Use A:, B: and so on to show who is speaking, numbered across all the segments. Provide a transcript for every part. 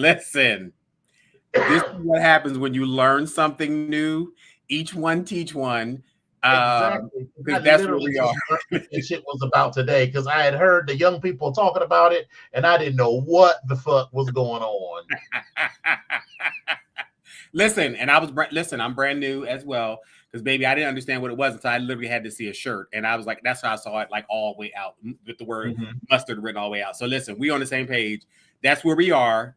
A: Listen, this is what happens when you learn something new. Each one teach one.
B: Exactly. I
A: Because that's where
B: literally
A: we
B: just
A: are.
B: learned what this shit was about today because I had heard the young people talking about it and I didn't know what the fuck was going on.
A: Listen, and I'm brand new as well. Because baby, I didn't understand what it was until I literally had to see a shirt. And I was like, that's how I saw it like all the way out with the word mustard written all the way out. So listen, we on the same page. That's where we are.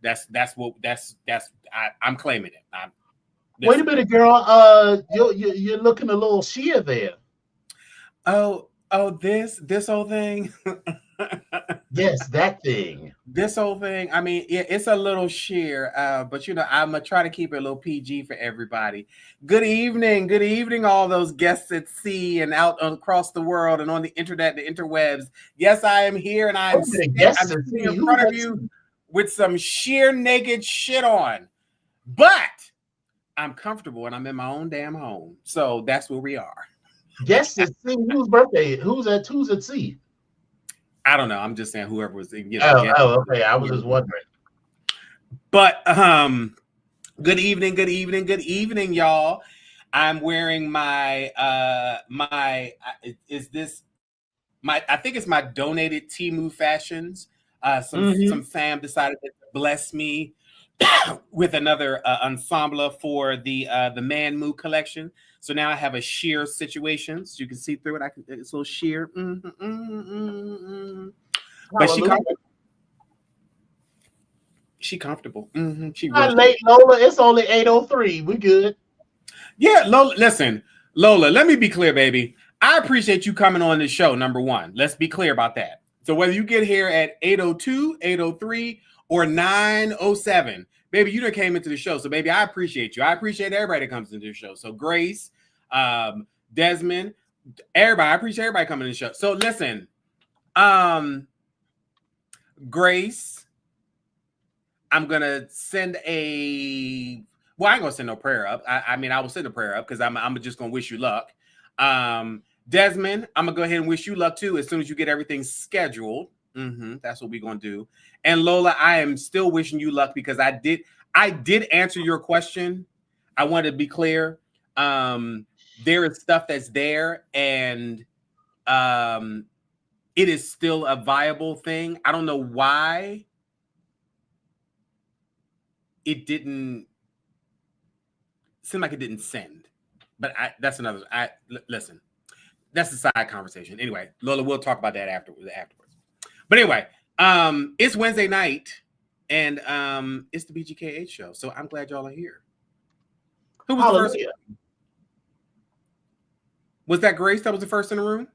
A: I'm claiming it.
B: Wait a minute, girl. You're looking a little sheer there.
A: Oh, this whole thing.
B: Yes, that thing.
A: This whole thing. I mean, it's a little sheer, but I'm gonna try to keep it a little PG for everybody. Good evening, all those guests at sea and out across the world and on the internet, the interwebs. Yes, I am here, and I'm sitting in front of you with some sheer naked shit on, but I'm comfortable and I'm in my own damn home. So that's where we are.
B: Guess to see whose birthday? Who's at sea?
A: I don't know. I'm just saying whoever was,
B: okay. I was just wondering.
A: But good evening, y'all. I'm wearing my I think it's my donated Temu fashions. Some fam decided to bless me with another ensemble for the Man Moo collection. So now I have a sheer situation, so you can see through it. It's a little sheer. But she comfortable. She
B: not late, Lola. It's only 8:03. We good.
A: Yeah, Lola. Listen, Lola. Let me be clear, baby. I appreciate you coming on this show. Number one, let's be clear about that. So whether you get here at 8:02, 8:03, or 9:07. Baby, you done came into the show. So, baby, I appreciate you. I appreciate everybody that comes into the show. So, Grace, Desmond, everybody. I appreciate everybody coming to the show. So, listen, Grace, I'm going to send well, I ain't going to send no prayer up. I mean, I will send a prayer up because I'm just going to wish you luck. Desmond, I'm going to go ahead and wish you luck, too, as soon as you get everything scheduled. That's what we're gonna do. And Lola, I am still wishing you luck because I did answer your question. I wanted to be clear. There is stuff that's there, and it is still a viable thing. I don't know why it didn't seem like it didn't send, but that's another. Listen, that's a side conversation. Anyway, Lola, we'll talk about that afterwards. But anyway, it's Wednesday night, and it's the BGKH show. So I'm glad y'all are here. Who was the first? Was that Grace that was the first in the room?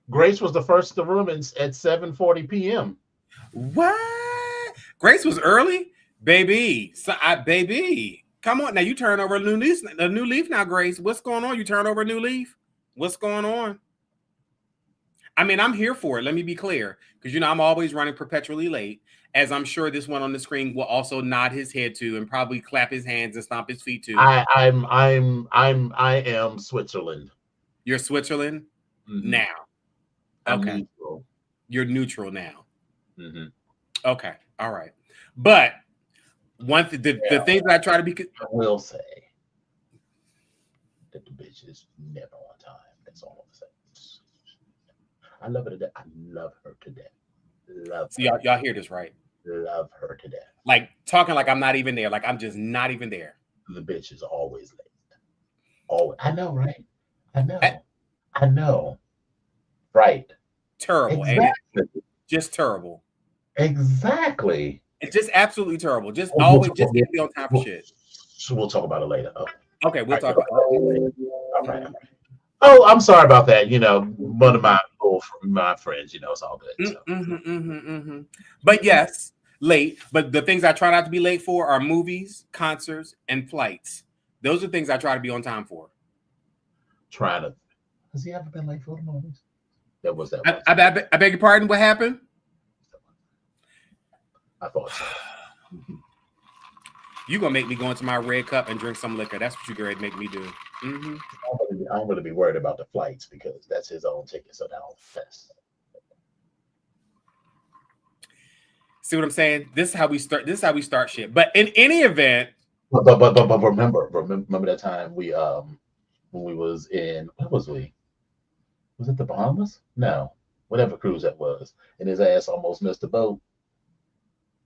B: Grace was the first in the room at 7:40 p.m.
A: What? Grace was early? Baby. Baby. Come on. Now you turn over a new leaf now, Grace. What's going on? You turn over a new leaf? What's going on? I mean, I'm here for it. Let me be clear, because I'm always running perpetually late, as I'm sure this one on the screen will also nod his head to and probably clap his hands and stomp his feet to.
B: I am Switzerland.
A: You're Switzerland now. Okay,
B: neutral.
A: You're neutral now. Okay, all right. But the things that I try to be,
B: I will say that the bitch is never on time. That's all I'm saying. I love her to death. I love her to death.
A: So y'all hear this, right?
B: Love her to death.
A: Like talking like I'm not even there. Like I'm just not even there.
B: The bitch is always late. Always. I know, right? I know. Right.
A: Terrible. Exactly. Just terrible.
B: Exactly.
A: It's just absolutely terrible. Just always just get me on time for shit.
B: So we'll talk about it later.
A: Okay, we'll talk about it later.
B: All right. Oh, I'm sorry about that. One of my friends, it's all good. So.
A: But yes, late. But the things I try not to be late for are movies, concerts, and flights. Those are things I try to be on time for.
B: Has he ever been late for the movies? That was that.
A: I beg your pardon. What happened?
B: I thought so.
A: You gonna make me go into my red cup and drink some liquor? That's what you're gonna make me do.
B: I'm gonna be worried about the flights because that's his own ticket, so that'll fest.
A: See what I'm saying? This is how we start. This is how we start shit. But in any event,
B: but remember that time when we was in, what was we? Was it the Bahamas? No, whatever cruise that was, and his ass almost missed the boat.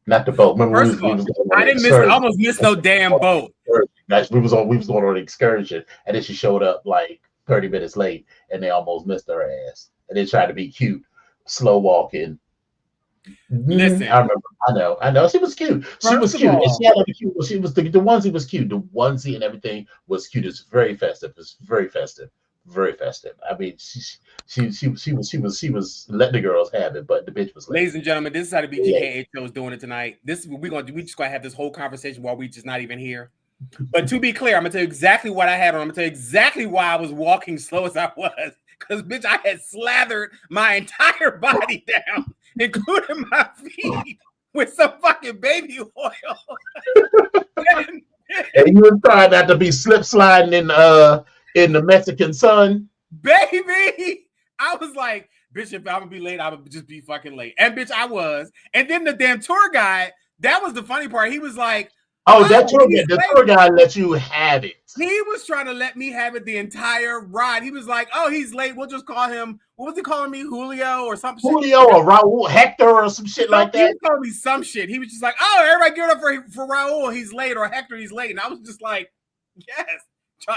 B: Not the boat. Remember,
A: first of all, I didn't miss. I almost missed no damn boat.
B: We was going on an excursion, and then she showed up like 30 minutes late, and they almost missed her ass. And they tried to be cute, slow walking.
A: Listen,
B: I remember. I know. She was cute. She was cute. And she had like cute. She was the onesie was cute. The onesie and everything was cute. It's very festive. It's very festive. Very festive. I mean, she was letting the girls have it, but the bitch was.
A: Ladies and gentlemen, this is how the BGKH show is doing it tonight. This we just gonna have this whole conversation while we just not even here. But to be clear, I'm gonna tell you exactly what I had on. I'm gonna tell you exactly why I was walking slow as I was. Because bitch, I had slathered my entire body down, including my feet, with some fucking baby oil.
B: And you were trying not to be slip sliding in the Mexican sun.
A: Baby, I was like, bitch, if I'm gonna be late, I would just be fucking late. And bitch, I was. And then the damn tour guide, that was the funny part. He was like,
B: the tour guide let you have it.
A: He was trying to let me have it the entire ride. He was like, oh, he's late. We'll just call him, what was he calling me? Julio or something?
B: Julio or Raul, Hector or some shit like that.
A: He was calling me some shit. He was just like, oh, everybody give it up for Raul. He's late, or Hector, he's late. And I was just like, yes.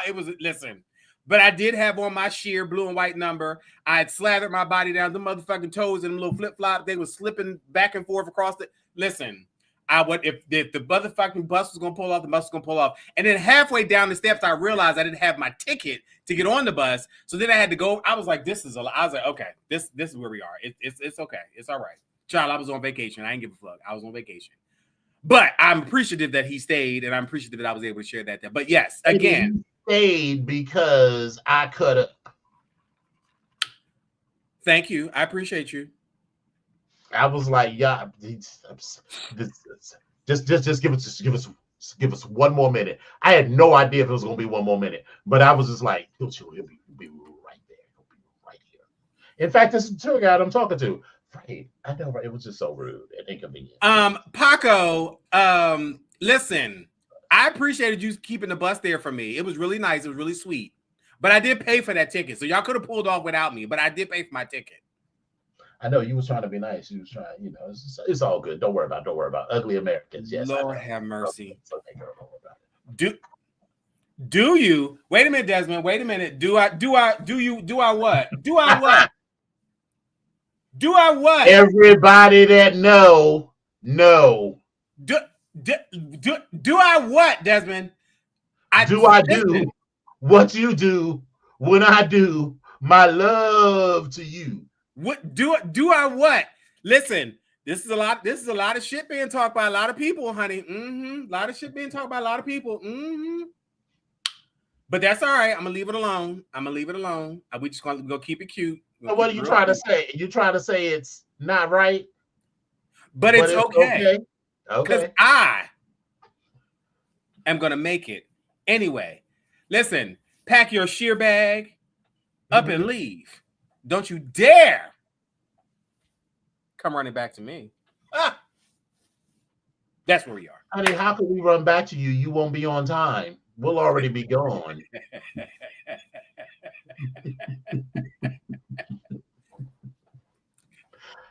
A: It was, listen. But I did have on my sheer blue and white number. I had slathered my body down. The motherfucking toes and them little flip-flops, they were slipping back and forth across the, listen. I would if the motherfucking bus was gonna pull off, the bus was gonna pull off. And then halfway down the steps, I realized I didn't have my ticket to get on the bus. So then I had to go. I was like, this is I was like, okay, this is where we are. It's okay. It's all right. Child, I was on vacation. I ain't give a fuck. I was on vacation. But I'm appreciative that he stayed, and I'm appreciative that I was able to share that. But yes, again.
B: He stayed because I could have.
A: Thank you. I appreciate you.
B: I was like, yeah, just give us one more minute. I had no idea if it was gonna be one more minute, but I was just like, he'll be right there. He'll be right here. In fact, this is the tour guide I'm talking to. Right. I know, right? It was just so rude and inconvenient.
A: Paco, listen, I appreciated you keeping the bus there for me. It was really nice. It was really sweet. But I did pay for that ticket. So y'all could have pulled off without me, but I did pay for my ticket.
B: I know you was trying to be nice. You was trying, it's all good. Don't worry about it. Ugly Americans. Yes.
A: Lord have mercy. Do you? Wait a minute, Desmond. Wait a minute. Do I what? Do I what? Do I what?
B: Everybody that know.
A: Do I what, Desmond?
B: I do what you do when I do my love to you.
A: What do I what? Listen, this is a lot of shit being talked by a lot of people, honey. A lot of shit being talked by a lot of people. But that's all right. I'm gonna leave it alone. We just gonna go keep it cute.
B: So what are you trying to say? You trying to say it's not right?
A: But it's okay. Because I am gonna make it anyway. Listen, pack your sheer bag up and leave. Don't you dare come running back to me. That's where we are.
B: Honey, how can we run back to you? You won't be on time. We'll already be gone.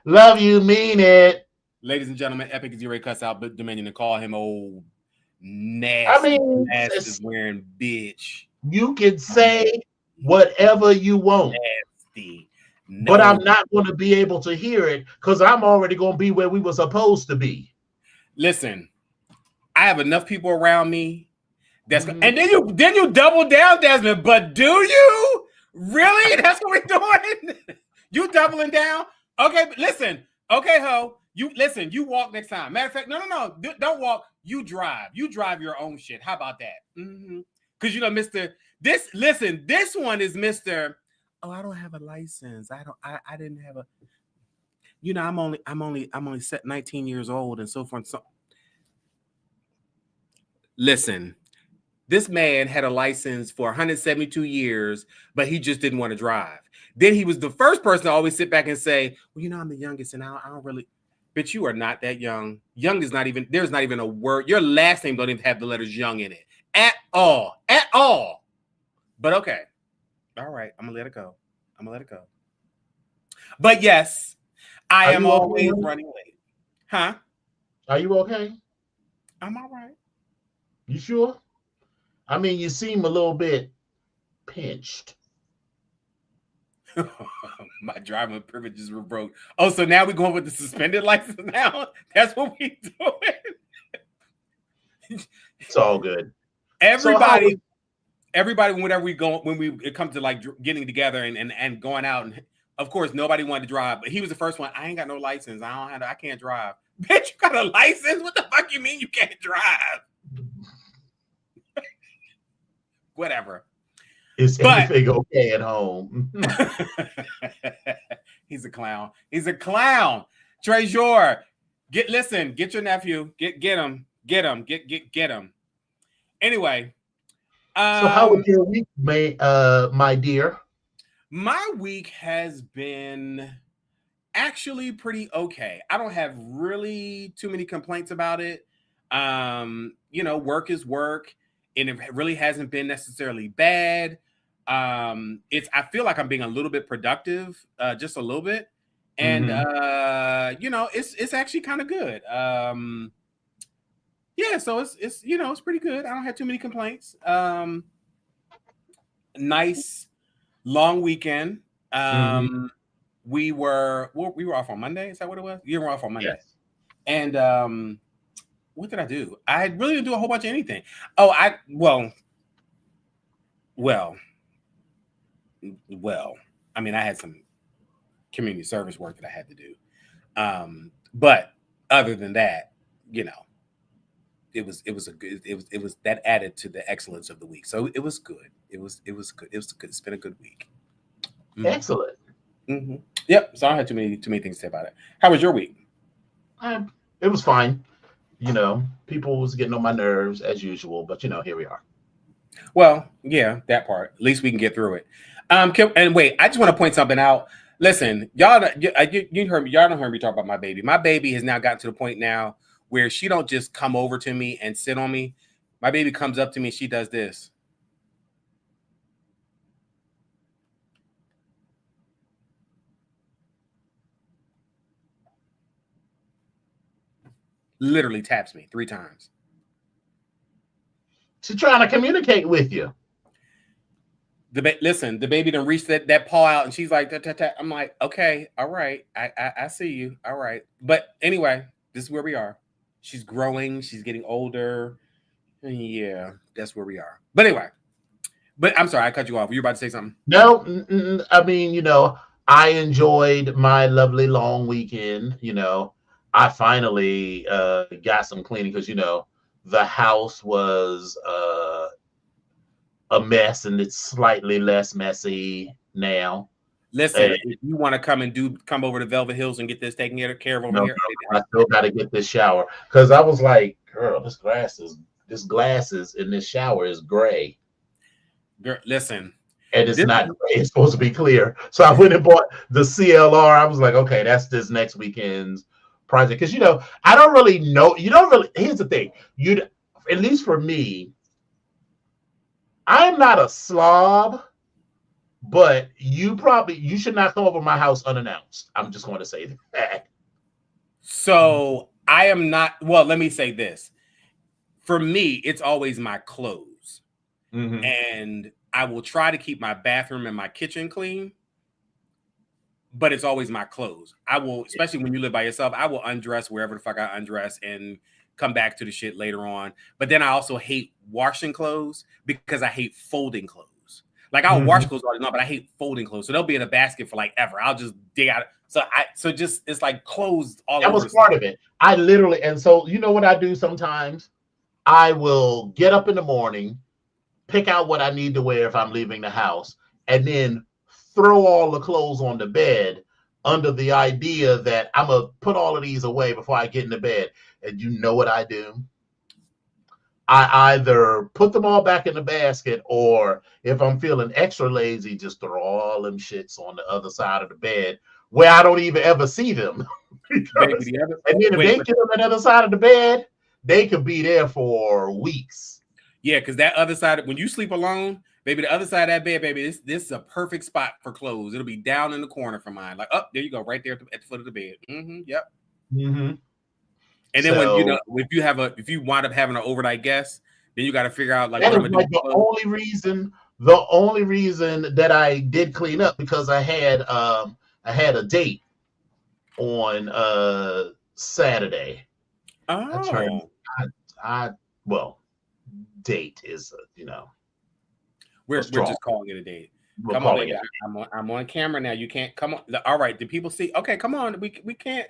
B: Love you, mean it.
A: Ladies and gentlemen, Epic is ready to cuss out Dominion and call him old nasty, nasty wearing bitch.
B: You can say whatever you want. No. But I'm not going to be able to hear it because I'm already going to be where we were supposed to be.
A: Listen, I have enough people around me. That's and then you double down, Desmond. But do you really? That's what we're doing. You doubling down? Okay, but listen. Okay, ho. You listen. You walk next time. Matter of fact, no. Don't walk. You drive. You drive your own shit. How about that? Because Mr. This one is Mr. Oh, I don't have a license. I didn't have a. I'm only set 19 years old and so forth. So listen, this man had a license for 172 years, but he just didn't want to drive. Then he was the first person to always sit back and say, well, I'm the youngest and I don't really. Bitch, you are not that young. Young is not even, there's not even a word. Your last name don't even have the letters young in it. At all. At all. But okay. All right. I'm going to let it go. I'm going to let it go. But yes, I am always running late. Huh?
B: Are you okay?
A: I'm all right.
B: You sure? I mean, you seem a little bit pinched.
A: My driving privileges were broke. Oh, so now we're going with the suspended license now? That's what we doing?
B: It's all good.
A: Everybody, whenever we go, it comes to like getting together and going out, and of course nobody wanted to drive, but he was the first one. I ain't got no license. I can't drive. Bitch, you got a license? What the fuck you mean you can't drive? Whatever.
B: Is everything okay at home?
A: He's a clown. He's a clown. Trejor, get your nephew. Get him. Get him. Anyway.
B: So how was your week, my dear?
A: My week has been actually pretty okay. I don't have really too many complaints about it. Work is work, and it really hasn't been necessarily bad. I feel like I'm being a little bit productive, just a little bit, and it's actually kind of good. So it's pretty good. I don't have too many complaints. Nice long weekend. We were off on Monday. Is that what it was? You were off on Monday.
B: Yes.
A: And what did I do? I really didn't do a whole bunch of anything. Oh, I mean, I had some community service work that I had to do. But other than that, it was that added to the excellence of the week. So it was good. It was good. It's been a good week.
B: Mm-hmm. Excellent.
A: Mm-hmm. Yep. So I don't have too many things to say about it. How was your week?
B: It was fine. People was getting on my nerves as usual, but here we are.
A: Well, yeah, that part. At least we can get through it. And wait, I just want to point something out. Listen, y'all, you heard me. Y'all don't hear me talk about my baby. My baby has now gotten to the point now where she don't just come over to me and sit on me. My baby comes up to me and she does this. Literally taps me 3 times.
B: She's trying to communicate with you.
A: Listen, the baby done reached that paw out, and she's like, I'm like, okay, all right, I see you, all right. But anyway, this is where we are. She's growing, she's getting older. Yeah, that's where we are. But anyway, I'm sorry, I cut you off. Were you about to say something?
B: No, I mean, I enjoyed my lovely long weekend. I finally got some cleaning because the house was a mess, and it's slightly less messy now.
A: Listen, if you want to come over to Velvet Hills and get this taken care of over here.
B: I still got to get this shower because I was like, girl, this glasses in this shower is gray.
A: Girl, listen.
B: And it's not gray. It's supposed to be clear. So I went and bought the CLR. I was like, okay, that's this next weekend's project. Because, I don't really know. Here's the thing. At least for me, I'm not a slob, but you should not come over my house unannounced. I'm just going to say that.
A: So I am not, well, let me say this. For me, it's always my clothes. Mm-hmm. And I will try to keep my bathroom and my kitchen clean, but it's always my clothes. I will, especially when you live by yourself, I will undress wherever the fuck I undress and come back to the shit later on. But then I also hate washing clothes because I hate folding clothes. Like I'll wash clothes all the time, but I hate folding clothes. So they'll be in a basket for like ever. I'll just dig out. It's like clothes all over.
B: That was part of it. I literally, and so you know what I do sometimes? I will get up in the morning, pick out what I need to wear if I'm leaving the house, and then throw all the clothes on the bed under the idea that I'm going to put all of these away before I get into bed. And you know what I do? I either put them all back in the basket, or if I'm feeling extra lazy, just throw all them shits on the other side of the bed where I don't even ever see them.
A: Baby, the other,
B: and then if they get on the other side of the bed, they could be there for weeks.
A: Yeah, because that other side, when you sleep alone, baby, the other side of that bed, baby, this is a perfect spot for clothes. It'll be down in the corner for mine. Like, oh, there you go, right there at the foot of the bed. Yep. And then when if you wind up having an overnight guest, then you got to figure out like
B: that
A: what
B: is
A: I'm
B: like
A: gonna do.
B: the only reason that I did clean up, because I had a date on Saturday.
A: Oh,
B: well, date is
A: we're just calling it a date. Come on, baby. I'm on camera now. You can't come on. All right, do people see? Okay, come on. We can't.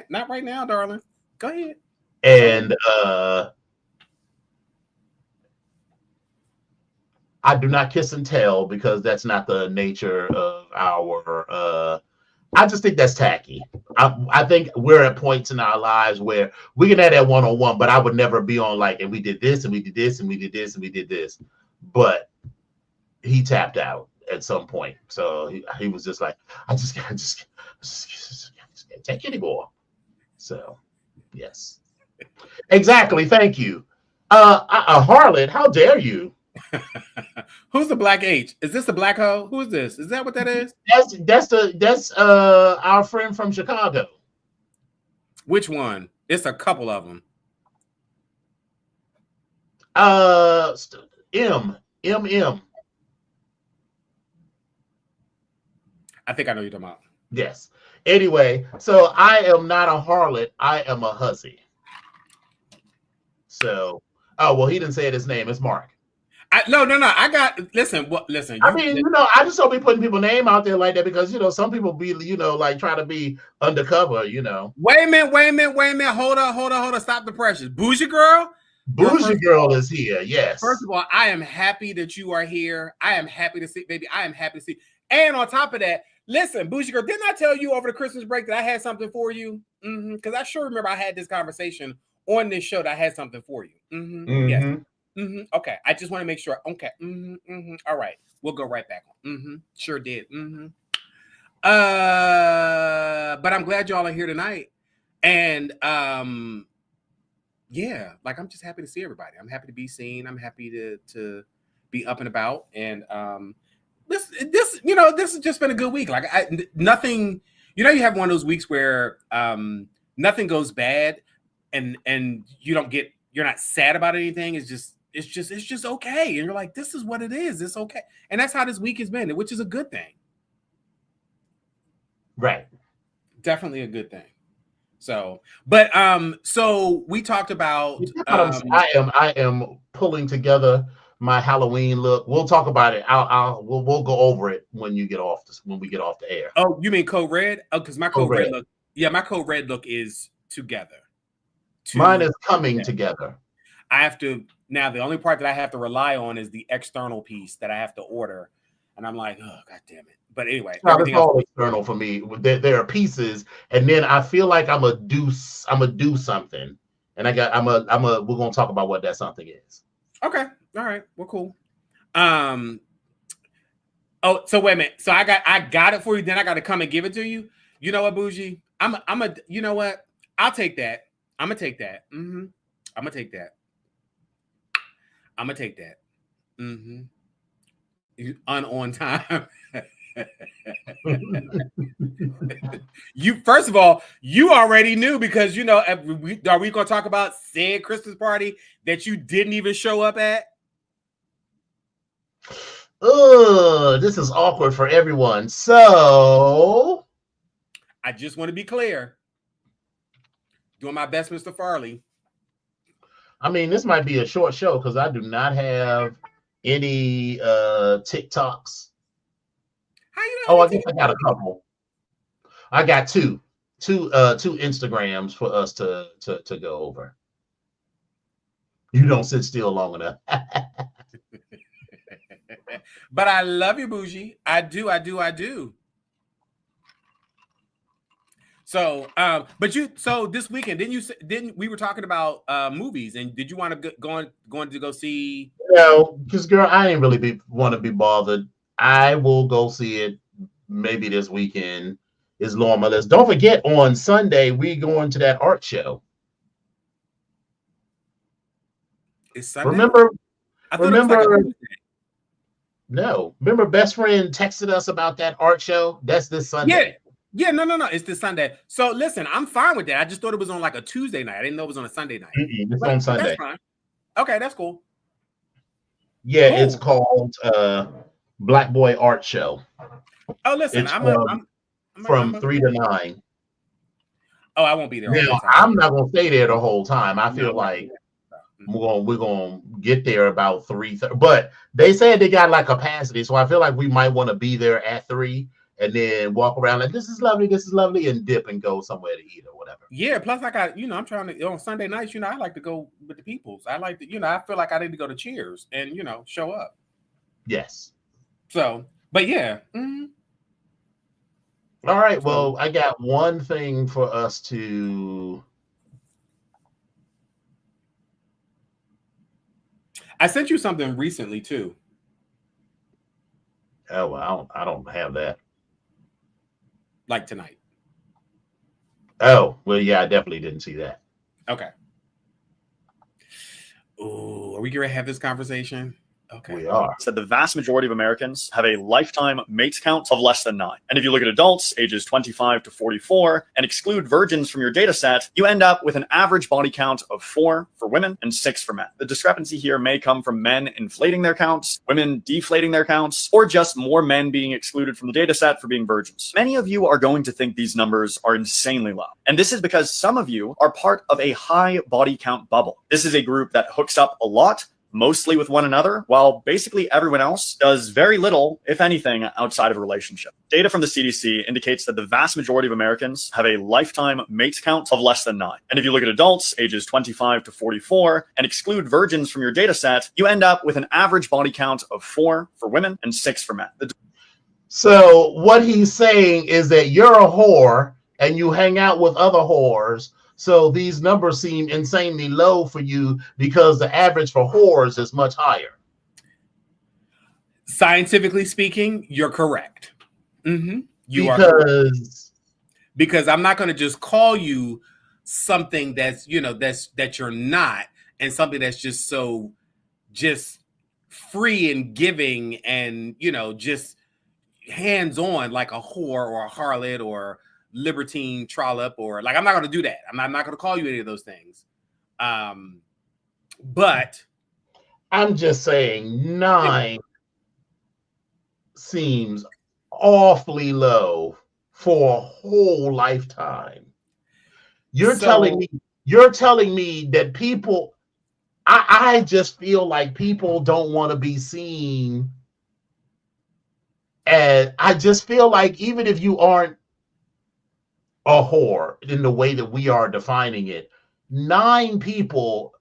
A: Not right now, darling. Go ahead.
B: And I do not kiss and tell, because that's not the nature of our. I just think that's tacky. I think we're at points in our lives where we can have that one-on-one, but I would never be on like, and we did this, and we did this, and we did this, and we did this. But he tapped out at some point, so he was just like, I just can't take anymore. So, yes, exactly. Thank you, a harlot. How dare you?
A: Who's the black H? Is this the black hoe? Who is this? Is that what that is?
B: That's our friend from Chicago.
A: Which one? It's a couple of them.
B: M.
A: I think I know you're talking about.
B: Yes. Anyway, so I am not a harlot. I am a hussy. So, he didn't say his name. It's Mark.
A: No. I got listen.
B: I mean, I just don't be putting people's name out there like that, because some people be like try to be undercover.
A: Wait a minute. Hold on. Stop the pressure. Bougie girl.
B: Bougie girl is here. Yes.
A: First of all, I am happy that you are here. I am happy to see, baby. I am happy to see. And on top of that, listen, Bougie girl, didn't I tell you over the Christmas break that I had something for you? Because I sure remember I had this conversation on this show that I had something for you. Yes. Okay, I just want to make sure. Okay. All right, we'll go right back on. Sure did. But I'm glad y'all are here tonight, and yeah, like I'm just happy to see everybody. I'm happy to be seen. I'm happy to be up and about, and this has just been a good week. Like nothing. You have one of those weeks where nothing goes bad, and you're not sad about anything. It's just okay. And you're like, this is what it is. It's okay. And that's how this week has been, which is a good thing.
B: Right.
A: Definitely a good thing. So, but so we talked about
B: I am pulling together my Halloween look. We'll talk about it. We'll go over it when we get off the air.
A: Oh, you mean code red? Oh, because my code red look. Yeah, my code red look is together.
B: Mine is coming together.
A: I have to now. The only part that I have to rely on is the external piece that I have to order, and I'm like, oh god damn it. But anyway,
B: everything else all external for me. There are pieces, and then I feel like I'm a do something, and we're gonna talk about what that something is.
A: Okay, all right, well, cool. Oh, so wait a minute. So I got it for you. Then I got to come and give it to you. You know what, Bougie? You know what? I'll take that. I'm gonna take that. I'm gonna take that. On time. You first of all, you already knew, because are we gonna talk about said Christmas party that you didn't even show up at?
B: Oh, this is awkward for everyone. So
A: I just want to be clear. Doing my best, Mr. Farley.
B: I mean, this might be a short show because I do not have any TikToks.
A: How you know?
B: I guess I got a couple. I got two Instagrams for us to go over. You don't sit still long enough.
A: But I love you, Bougie. I do. So, so this weekend, didn't we were talking about movies, and did you want to going to go see?
B: No, because girl, I ain't really want to be bothered. I will go see it maybe this weekend, is low on my list. Don't forget, on Sunday we going to that art show.
A: It's Sunday.
B: Remember?
A: I thought it was like a Tuesday.
B: No. Remember, best friend texted us about that art show. That's this Sunday.
A: Yeah, no. It's this Sunday. So listen, I'm fine with that. I just thought it was on like a Tuesday night. I didn't know it was on a Sunday night.
B: It's on Sunday.
A: That's fine. Okay, that's cool.
B: Yeah, cool. It's called Black Boy Art Show.
A: Oh, listen,
B: I'm from 3 to 9.
A: Oh, I won't be there.
B: Now, I'm not gonna stay there the whole time. I feel like we're gonna get there about 3:30. But they said they got like capacity, so I feel like we might want to be there at 3 and then walk around like this is lovely, and dip and go somewhere to eat or whatever.
A: Yeah, plus I got, I'm trying to on Sunday nights, I like to go with the peoples. I like to, I feel like I need to go to Cheers and show up.
B: Yes.
A: So, but yeah. Mm-hmm.
B: All right. Well, I got one thing for us to.
A: I sent you something recently too.
B: Oh, well, I don't have that.
A: Like tonight.
B: Oh, well, yeah, I definitely didn't see that.
A: Okay. Oh, are we going to have this conversation? Okay.
B: We are.
C: Said the vast majority of Americans have a lifetime mates count of less than 9. And if you look at adults ages 25 to 44 and exclude virgins from your data set, you end up with an average body count of 4 for women and 6 for men. The discrepancy here may come from men inflating their counts, women deflating their counts, or just more men being excluded from the data set for being virgins. Many of you are going to think these numbers are insanely low. And this is because some of you are part of a high body count bubble. This is a group that hooks up a lot, mostly with one another, while basically everyone else does very little, if anything, outside of a relationship. Data from the CDC indicates that the vast majority of Americans have a lifetime mates count of less than 9. And if you look at adults ages 25 to 44 and exclude virgins from your data set, you end up with an average body count of 4 for women and 6 for men.
B: So what he's saying is that you're a whore and you hang out with other whores. So these numbers seem insanely low for you because the average for whores is much higher.
A: Scientifically speaking, you're correct. Mm-hmm. You are correct. Because I'm not going to just call you something that's, that you're not, and something that's just free and giving and, just hands-on like a whore or a harlot or libertine trollop, or like I'm not going to do that. I'm not going to call you any of those things. But
B: I'm just saying 9 seems awfully low for a whole lifetime. You're telling me that people, I just feel like people don't want to be seen. And I just feel like even if you aren't a whore in the way that we are defining it, 9 people.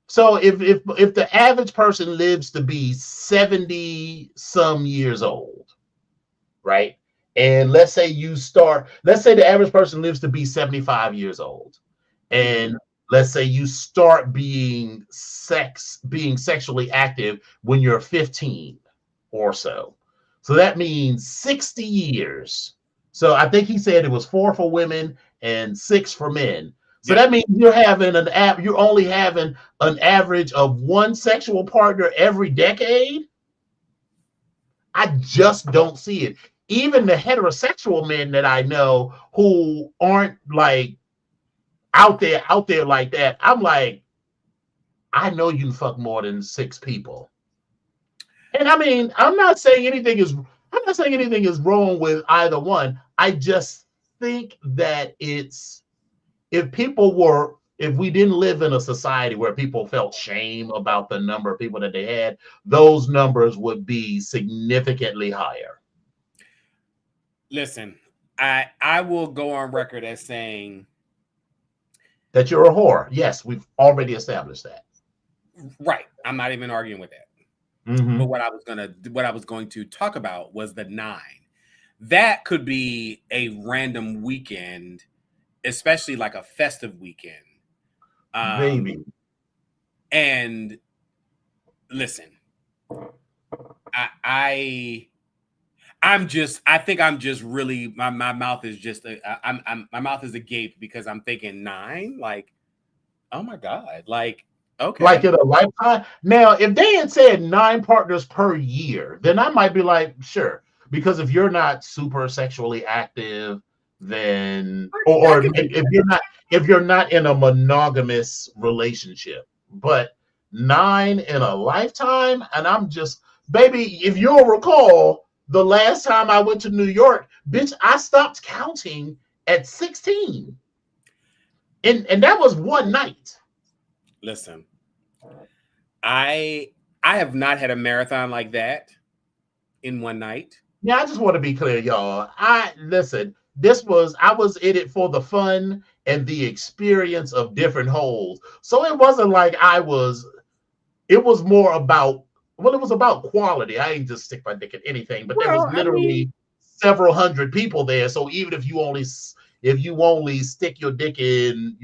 B: So if the average person lives to be 70 some years old, right? And let's say the average person lives to be 75 years old. And let's say you start being sexually active when you're 15 or so. So that means 60 years. So I think he said it was 4 for women and 6 for men. So that means you're only having an average of 1 sexual partner every decade. I just don't see it. Even the heterosexual men that I know who aren't like out there like that, I'm like, I know you can fuck more than 6 people. And I mean, I'm not saying anything is wrong with either one. I just think that if we didn't live in a society where people felt shame about the number of people that they had, those numbers would be significantly higher.
A: Listen, I will go on record as saying
B: that you're a whore. Yes, we've already established that.
A: Right. I'm not even arguing with that.
B: Mm-hmm.
A: But what I was going to talk about was the 9. That could be a random weekend, especially like a festive weekend.
B: Maybe.
A: And listen, I I think I'm just really my mouth is just my mouth is agape because I'm thinking 9, like, oh my God, like, okay.
B: Like in a lifetime. Now, if they had said 9 partners per year, then I might be like, sure. Because if you're not super sexually active, then or if you're not in a monogamous relationship, but 9 in a lifetime, and I'm just, baby, if you'll recall, the last time I went to New York, bitch, I stopped counting at 16. And that was one night.
A: Listen, I have not had a marathon like that in one night.
B: Yeah, I just want to be clear, y'all. I was in it for the fun and the experience of different holes. So it wasn't like it was more about, well, it was about quality. I ain't just stick my dick in anything, but there was literally several hundred people there. So even if you only stick your dick in,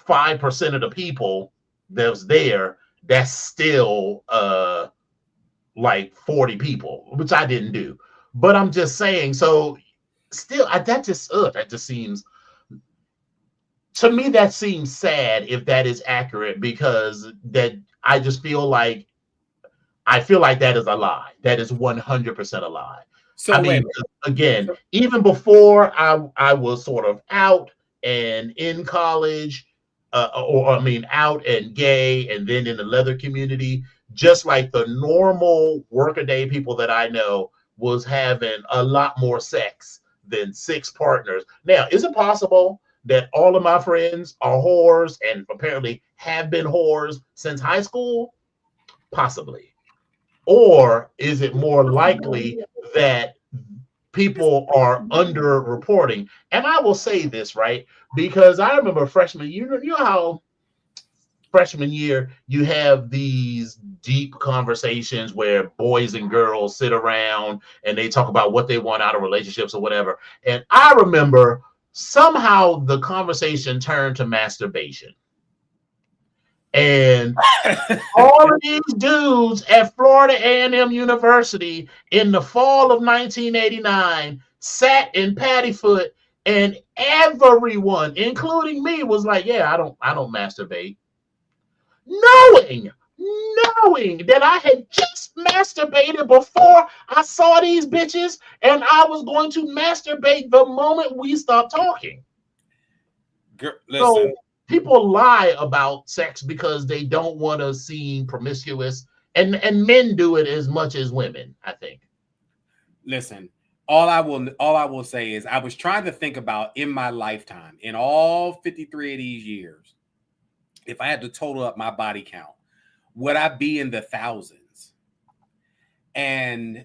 B: 5% of the people that's there, that's still like 40 people, which I didn't do. But I'm just saying, so still that just seems, to me, that seems sad if that is accurate, because that I feel like that is a lie. That is 100% a lie.
A: So
B: I mean, again, even before I was sort of out and in college, out and gay, and then in the leather community, just like the normal workaday people that I know was having a lot more sex than 6 partners. Now, is it possible that all of my friends are whores and apparently have been whores since high school? Possibly. Or is it more likely that people are underreporting? And I will say this, right? Because I remember freshman year, you know how freshman year you have these deep conversations where boys and girls sit around and they talk about what they want out of relationships or whatever. And I remember somehow the conversation turned to masturbation. And all of these dudes at Florida A&M University in the fall of 1989 sat in Pattyfoot, and everyone, including me, was like, "Yeah, I don't masturbate," knowing that I had just masturbated before I saw these bitches, and I was going to masturbate the moment we stopped talking.
A: Listen.
B: So people lie about sex because they don't want to seem promiscuous, and men do it as much as women, I think.
A: Listen, all I will say is I was trying to think about in my lifetime, in all 53 of these years, if I had to total up my body count, would I be in the thousands? And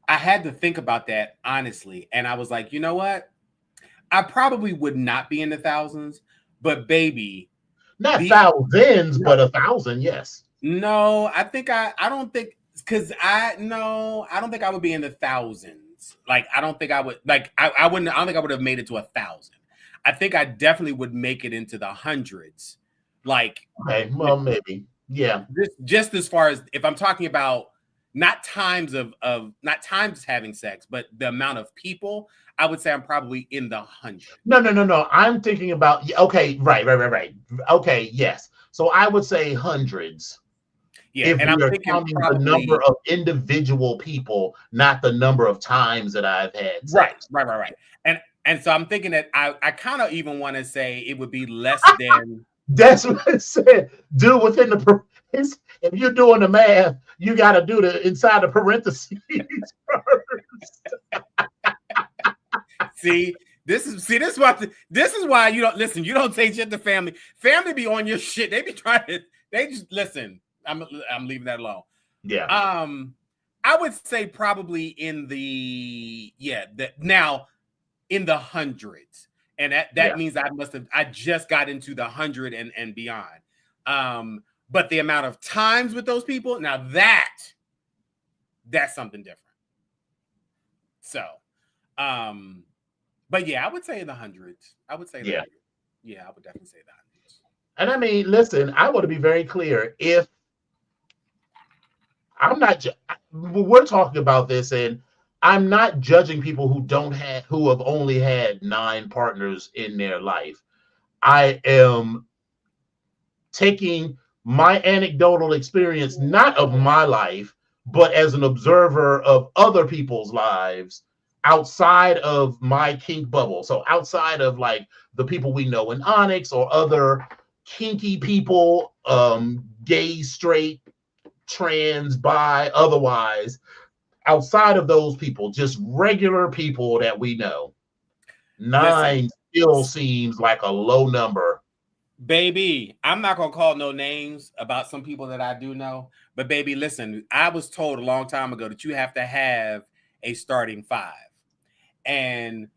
A: I had to think about that honestly. And I was like, you know what? I probably would not be in the thousands. But baby,
B: not thousands, but 1,000, yes.
A: No, I don't think I don't think I would be in the thousands. Like, I don't think I would, like, I wouldn't, I don't think I would have made it to 1,000. I think I definitely would make it into the hundreds. Like,
B: okay, well, maybe, yeah.
A: Just as far as if I'm talking about not times having sex, but the amount of people, I would say I'm probably in the hundreds.
B: No. I'm thinking about, okay, right. Okay, yes. So I would say hundreds.
A: Yeah,
B: if
A: and I'm thinking
B: counting the number of individual people, not the number of times that I've had sex.
A: Right. And so I'm thinking that I kind of even want to say it would be less than.
B: That's what it said. Do within the. If you're doing the math, you got to do the inside the parentheses first.
A: See, this is why you don't listen. You don't say shit to family. Family be on your shit. They be trying to. They just listen. I'm leaving that alone.
B: Yeah.
A: I would say probably in the in the hundreds, and that means I just got into the 100 and beyond. But the amount of times with those people, now that's something different. So, but yeah, I would say in the hundreds. I would say that. Yeah, I would definitely say the hundreds.
B: And I mean, listen, I want to be very clear. If I'm not, we're talking about this, and I'm not judging people who have only had 9 partners in their life. I am taking my anecdotal experience, not of my life, but as an observer of other people's lives outside of my kink bubble. So outside of like the people we know in Onyx or other kinky people, gay, straight, trans, bi, otherwise, outside of those people, just regular people that we know.
A: Listen,
B: 9 still seems like a low number.
A: baby, I'm not gonna call no names about some people that I do know, but baby, listen, I was told a long time ago that you have to have a starting 5. And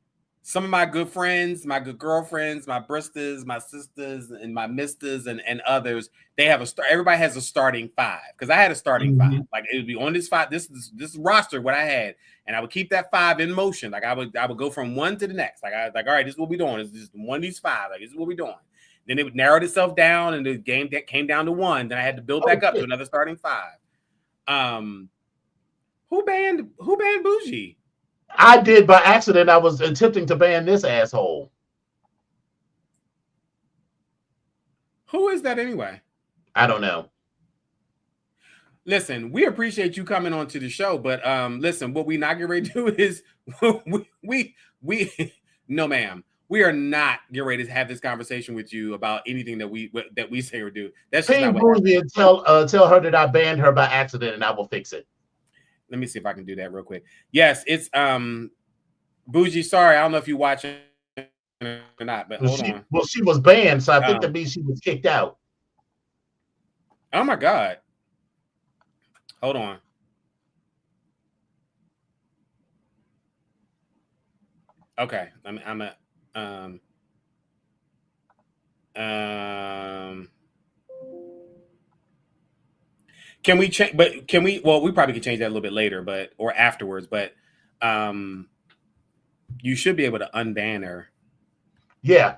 A: some of my good friends, my good girlfriends, my bristas, my sisters, and my misters, and others, they have a start. Everybody has a starting 5 because I had a starting 5. Like it would be on this 5, this roster what I had, and I would keep that 5 in motion. Like I would go from one to the next. Like I was like, all right, this is what we're doing. It's just one of these 5. Like this is what we're doing. Then it would narrow itself down, and the game that came down to 1. Then I had to build back up to another starting 5. Who banned Bougie?
B: I did by accident. I was attempting to ban this asshole.
A: Who is that anyway?
B: I don't know.
A: Listen, we appreciate you coming on to the show, but listen, what we not getting ready to do is we no, ma'am, we are not getting ready to have this conversation with you about anything that we say or do. That's just not what
B: Bougie and tell her that I banned her by accident, and I will fix it.
A: Let me see if I can do that real quick. Yes, it's Bougie. Sorry, I don't know if you watching or not, but hold on.
B: Well, she was banned, so I think that means she was kicked out.
A: Oh my God. Hold on. Okay, I'm a can we change? But can we? Well, we probably could change that a little bit later, but or afterwards. But you should be able to unban her.
B: Yeah,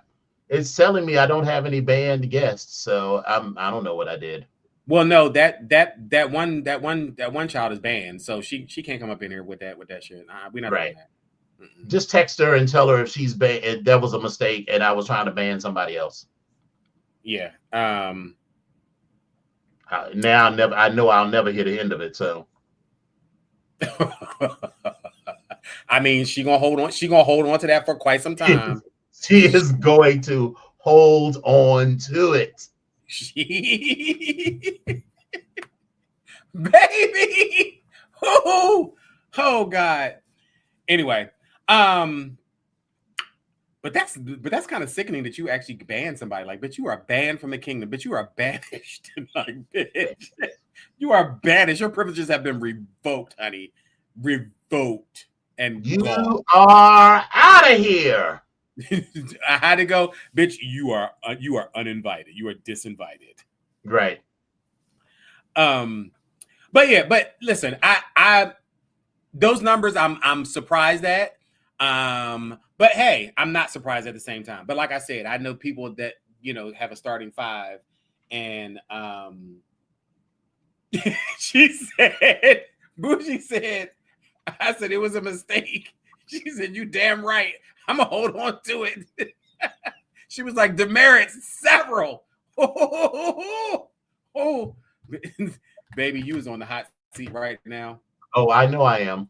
B: it's telling me I don't have any banned guests, so I don't know what I did.
A: Well, no, that one child is banned, so she can't come up in here with that shit. We're not doing that.
B: Just text her and tell her if she's banned. That was a mistake, and I was trying to ban somebody else.
A: Yeah.
B: Now I know I'll never hear the end of it. So,
A: I mean, she gonna hold on. She gonna hold on to that for quite some time.
B: She is going to hold on to it.
A: Baby. Oh God. Anyway, but that's kind of sickening that you actually banned somebody. Like, but you are banned from the kingdom. But you are banished. Like, bitch. You are banished. Your privileges have been revoked, honey. Revoked. And
B: you
A: gone.
B: are out of here.
A: I had to go, bitch. You are uninvited. You are disinvited.
B: Right.
A: But yeah, but listen, I those numbers I'm surprised at. But hey, I'm not surprised at the same time. But like I said, I know people that have a starting 5, and she said, Bougie said, I said it was a mistake. She said, you damn right. I'm gonna hold on to it. She was like, demerits several. Oh, baby, you was on the hot seat right now.
B: Oh, I know I am.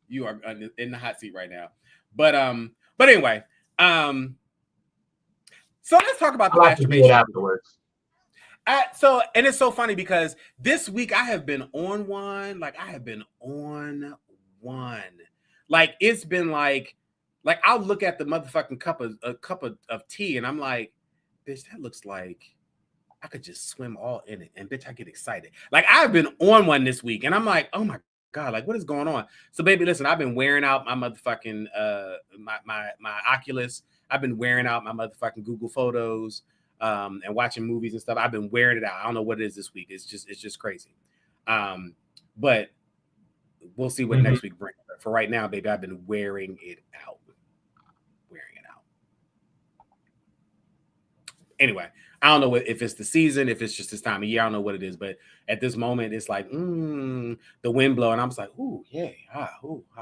A: You are in the hot seat right now. But anyway, so let's talk about the masturbation
B: afterwards.
A: So, and it's so funny because this week I have been on one. Like I have been on one. Like it's been like I'll look at the motherfucking cup of tea and I'm like, bitch, that looks like I could just swim all in it. And bitch, I get excited. Like I've been on one this week and I'm like, oh my God, like what is going on? So baby, listen, I've been wearing out my motherfucking my Oculus. I've been wearing out my motherfucking Google Photos and watching movies and stuff. I've been wearing it out. I don't know what it is this week. It's just crazy. But we'll see what next week brings. For right now, baby, I've been wearing it out. anyway, I don't know if it's the season, if it's just this time of year. I don't know what it is, but at this moment, it's like the wind blowing. I'm just like, ooh, yeah,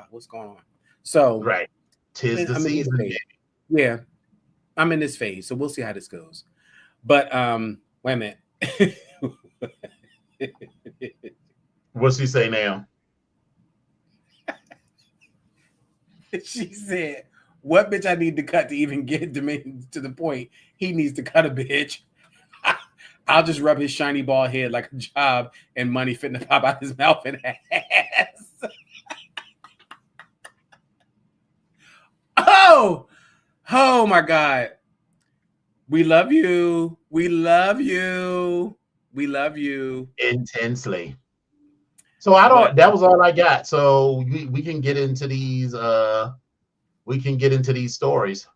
A: what's going on? So,
B: right, tis the season.
A: Yeah, I'm in this phase, so we'll see how this goes. But wait a minute.
B: What's he say now?
A: She said, "What bitch I need to cut to even get to the point he needs to cut a bitch? I'll just rub his shiny bald head like a job and money fitting to pop out his mouth and ass." Oh my God. We love you. We love you. We love you
B: intensely. So that was all I got. So we can get into these stories.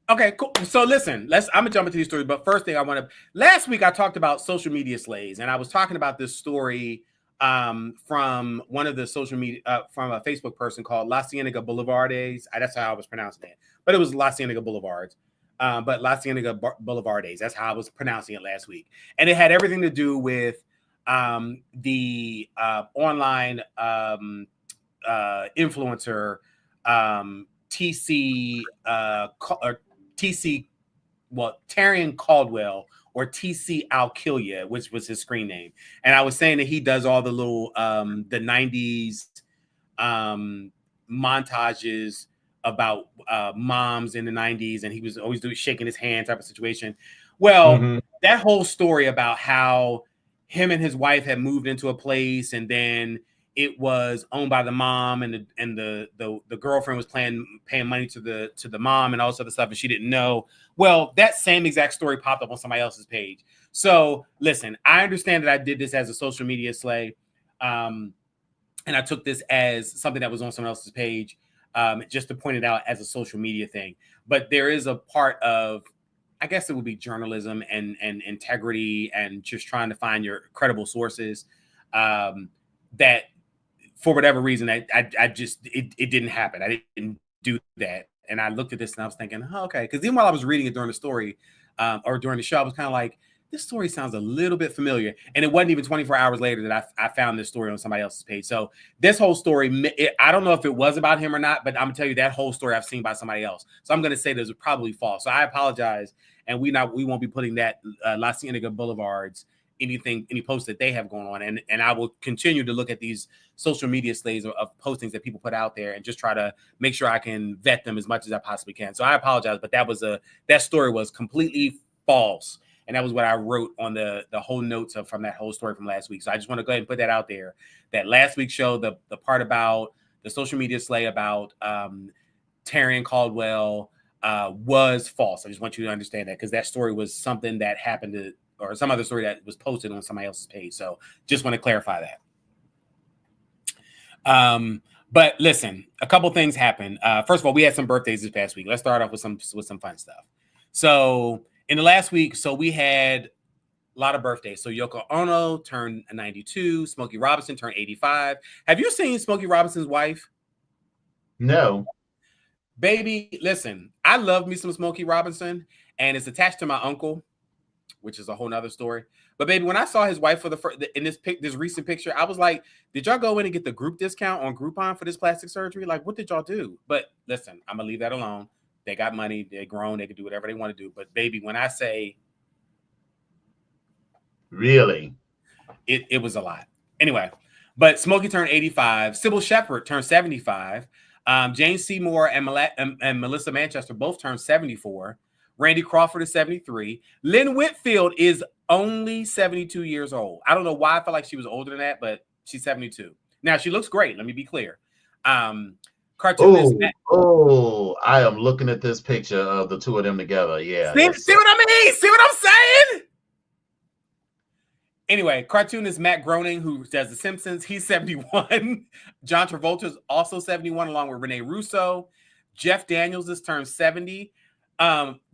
A: Okay, cool. So listen, I'm gonna jump into these stories. But first thing last week I talked about social media slaves, and I was talking about this story from one of the social media from a Facebook person called La Cienega Boulevardes. That's how I was pronouncing it, but it was La Cienega Boulevards. But La Cienega Boulevardes, that's how I was pronouncing it last week. And it had everything to do with the online influencer Tarian Caldwell, or TC Alkilia, which was his screen name. And I was saying that he does all the little the 90s montages about moms in the 90s, and he was always shaking his hand type of situation. Well, that whole story about how him and his wife had moved into a place, and it was owned by the mom, and the girlfriend was paying money to the mom and all this other stuff, and she didn't know. Well, that same exact story popped up on somebody else's page. So listen, I understand that I did this as a social media slay, and I took this as something that was on someone else's page, just to point it out as a social media thing. But there is a part of, I guess it would be journalism and integrity and just trying to find your credible sources, that for whatever reason, I just, it didn't happen. I didn't do that. And I looked at this and I was thinking, oh, okay. Because even while I was reading it during the story or during the show, I was kind of like, this story sounds a little bit familiar. And it wasn't even 24 hours later that I found this story on somebody else's page. So this whole story, I don't know if it was about him or not, but I'm gonna tell you that whole story I've seen by somebody else. So I'm going to say this is probably false. So I apologize. And we won't be putting that La Cienega Boulevards, any posts that they have going on. And I will continue to look at these social media slaves of postings that people put out there and just try to make sure I can vet them as much as I possibly can. So I apologize, but that story was completely false. And that was what I wrote on the whole notes from that whole story from last week. So I just want to go ahead and put that out there. That last week's show, the part about the social media slay about Tarian Caldwell was false. I just want you to understand that, because that story was something that happened or some other story that was posted on somebody else's page. So just want to clarify that. But listen, a couple things happened. First of all, we had some birthdays this past week. Let's start off with some fun stuff. So in the last week, we had a lot of birthdays. So Yoko Ono turned 92. Smokey Robinson turned 85. Have you seen Smokey Robinson's wife?
B: No.
A: Baby, listen, I love me some Smokey Robinson, and it's attached to my uncle, which is a whole nother story. But baby, when I saw his wife in this recent picture, I was like, did y'all go in and get the group discount on Groupon for this plastic surgery? Like, what did y'all do? But listen, I'm gonna leave that alone. They got money, they're grown, they can do whatever they want to do. But baby, when I say
B: really,
A: it was a lot. Anyway, but Smokey turned 85. Sybil Shepherd turned 75. Jane Seymour and Melissa Manchester both turned 74. Randy Crawford is 73. Lynn Whitfield is only 72 years old. I don't know why I felt like she was older than that, but she's 72. Now, she looks great. Let me be clear.
B: Cartoonist. Oh, I am looking at this picture of the two of them together. Yeah.
A: See what I mean? See what I'm saying? Anyway, cartoonist Matt Groening, who does The Simpsons, he's 71. John Travolta is also 71, along with Renee Russo. Jeff Daniels has turned 70.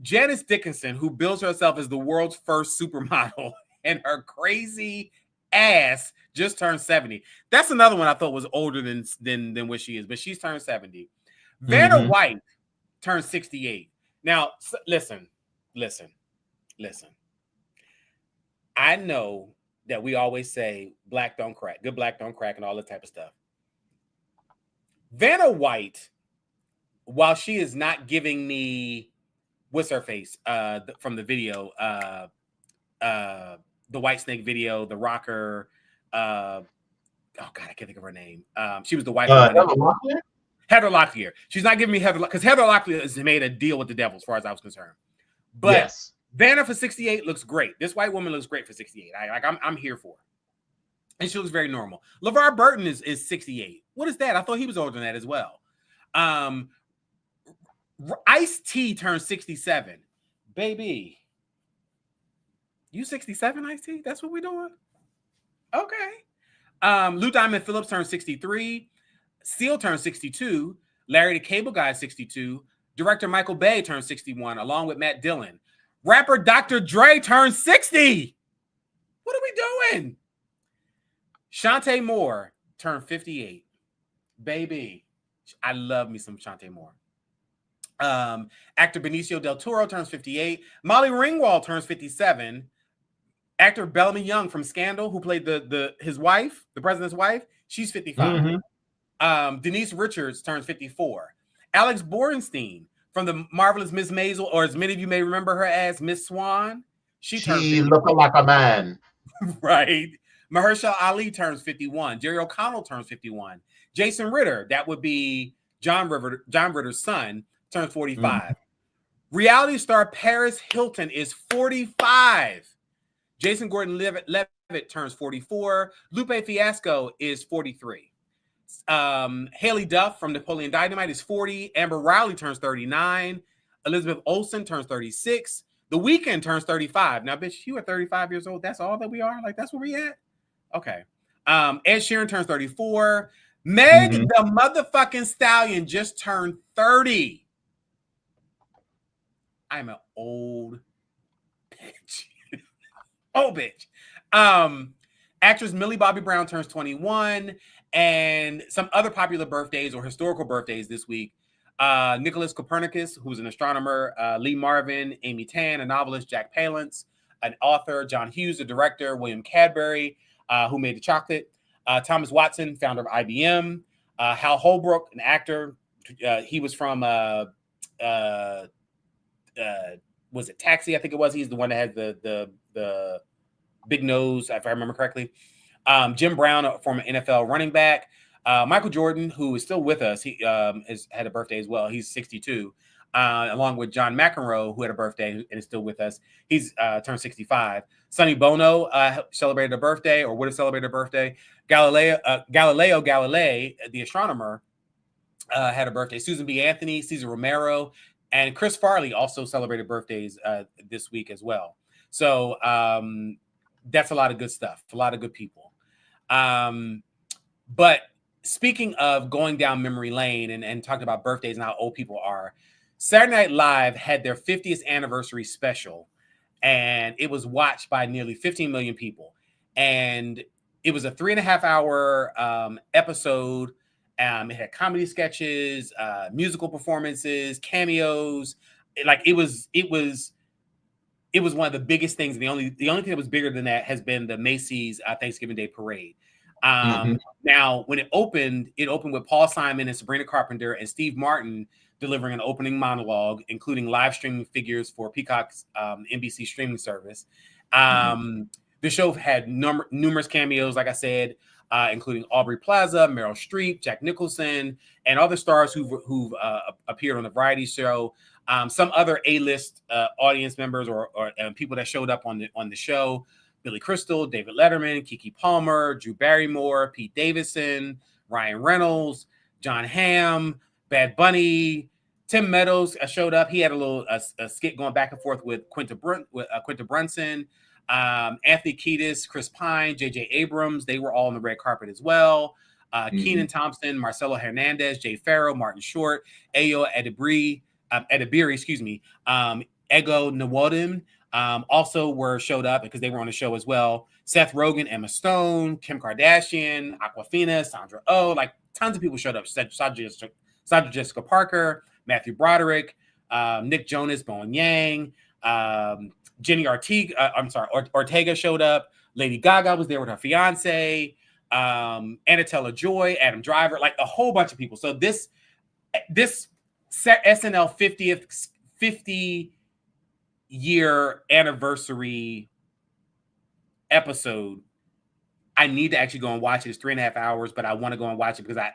A: Janice Dickinson, who bills herself as the world's first supermodel, and her crazy ass just turned 70. That's another one I thought was older than what she is, but she's turned 70. Vanna White turned 68. Now, listen. Listen, I know that we always say black don't crack, good black don't crack, and all that type of stuff. Vanna White, while she is not giving me what's her face from the video, the White Snake video, the rocker, oh God, I can't think of her name. She was the wife of Heather Locklear. She's not giving me Heather because Heather Locklear has made a deal with the devil as far as I was concerned. But yes. Vanna for 68 looks great. This white woman looks great for 68. I'm here for her. And she looks very normal. LeVar Burton is 68. What is that? I thought he was older than that as well. Ice-T turned 67. Baby, you 67, Ice-T? That's what we're doing? Okay. Lou Diamond Phillips turned 63. Seal turned 62. Larry the Cable Guy 62. Director Michael Bay turned 61, along with Matt Dillon. Rapper Dr. Dre turned 60. What are we doing? Shantae Moore turned 58. Baby, I love me some Shantae Moore. Actor Benicio del Toro turns 58. Molly Ringwald turns 57. Actor Bellamy Young from Scandal, who played his wife, the president's wife, she's 55. Mm-hmm. Denise Richards turns 54. Alex Bornstein from the Marvelous Miss Maisel, or as many of you may remember her as Miss Swan, she turns 51.
B: Looking like a man.
A: Right. Mahershala Ali turns 51. Jerry O'Connell turns 51. Jason Ritter, that would be John Ritter's son, turns 45. Mm-hmm. Reality star Paris Hilton is 45. Jason Gordon-Levitt turns 44. Lupe Fiasco is 43. Haley Duff from Napoleon Dynamite is 40. Amber Riley turns 39. Elizabeth Olsen turns 36. The Weeknd turns 35. Now, bitch, you are 35 years old. That's all that we are? Like, that's where we at? Okay. Ed Sheeran turns 34. Meg the motherfucking Stallion just turned 30. I'm an old bitch. Old bitch. Actress Millie Bobby Brown turns 21. And some other popular birthdays or historical birthdays this week. Nicholas Copernicus, who's an astronomer. Lee Marvin, Amy Tan, a novelist. Jack Palance, an author. John Hughes, a director. William Cadbury, who made the chocolate. Thomas Watson, founder of IBM. Hal Holbrook, an actor. He was from was it Taxi? I think it was. He's the one that had the big nose, if I remember correctly. Jim Brown, a former NFL running back. Michael Jordan, who is still with us, he has had a birthday as well. He's 62. Along with John McEnroe, who had a birthday and is still with us. He's turned 65. Sonny Bono celebrated a birthday, or would have celebrated a birthday. Galileo Galilei, the astronomer, had a birthday. Susan B. Anthony, Cesar Romero, and Chris Farley also celebrated birthdays this week as well. So that's a lot of good stuff, a lot of good people. But speaking of going down memory lane and talking about birthdays and how old people are, Saturday Night Live had their 50th anniversary special, and it was watched by nearly 15 million people. And it was a 3.5-hour episode. It had comedy sketches, musical performances, cameos. It was one of the biggest things. The only thing that was bigger than that has been the Macy's Thanksgiving Day Parade. Now, when it opened with Paul Simon and Sabrina Carpenter and Steve Martin delivering an opening monologue, including live streaming figures for Peacock's NBC streaming service. The show had numerous cameos, like I said, including Aubrey Plaza, Meryl Streep, Jack Nicholson, and other stars who've appeared on the variety show. Some other A-list audience members or people that showed up on the show: Billy Crystal, David Letterman, Keke Palmer, Drew Barrymore, Pete Davidson, Ryan Reynolds, John Hamm, Bad Bunny. Tim Meadows showed up. He had a skit going back and forth with Quinta Brunson, Anthony Kiedis, Chris Pine, J.J. Abrams. They were all on the red carpet as well. Kenan Thompson, Marcelo Hernandez, Jay Farrow, Martin Short, Ayo Edebiri, Ego Nwodim also showed up because they were on the show as well. Seth Rogen, Emma Stone, Kim Kardashian, Awkwafina, Sandra Oh, like tons of people showed up. Sandra Jessica Parker, Matthew Broderick, Nick Jonas, Bowen Yang, Jenny Ortega showed up. Lady Gaga was there with her fiance. Anatella Joy, Adam Driver, like a whole bunch of people. So this SNL 50 year anniversary episode, I need to actually go and watch it. It's 3.5 hours, but I want to go and watch it because I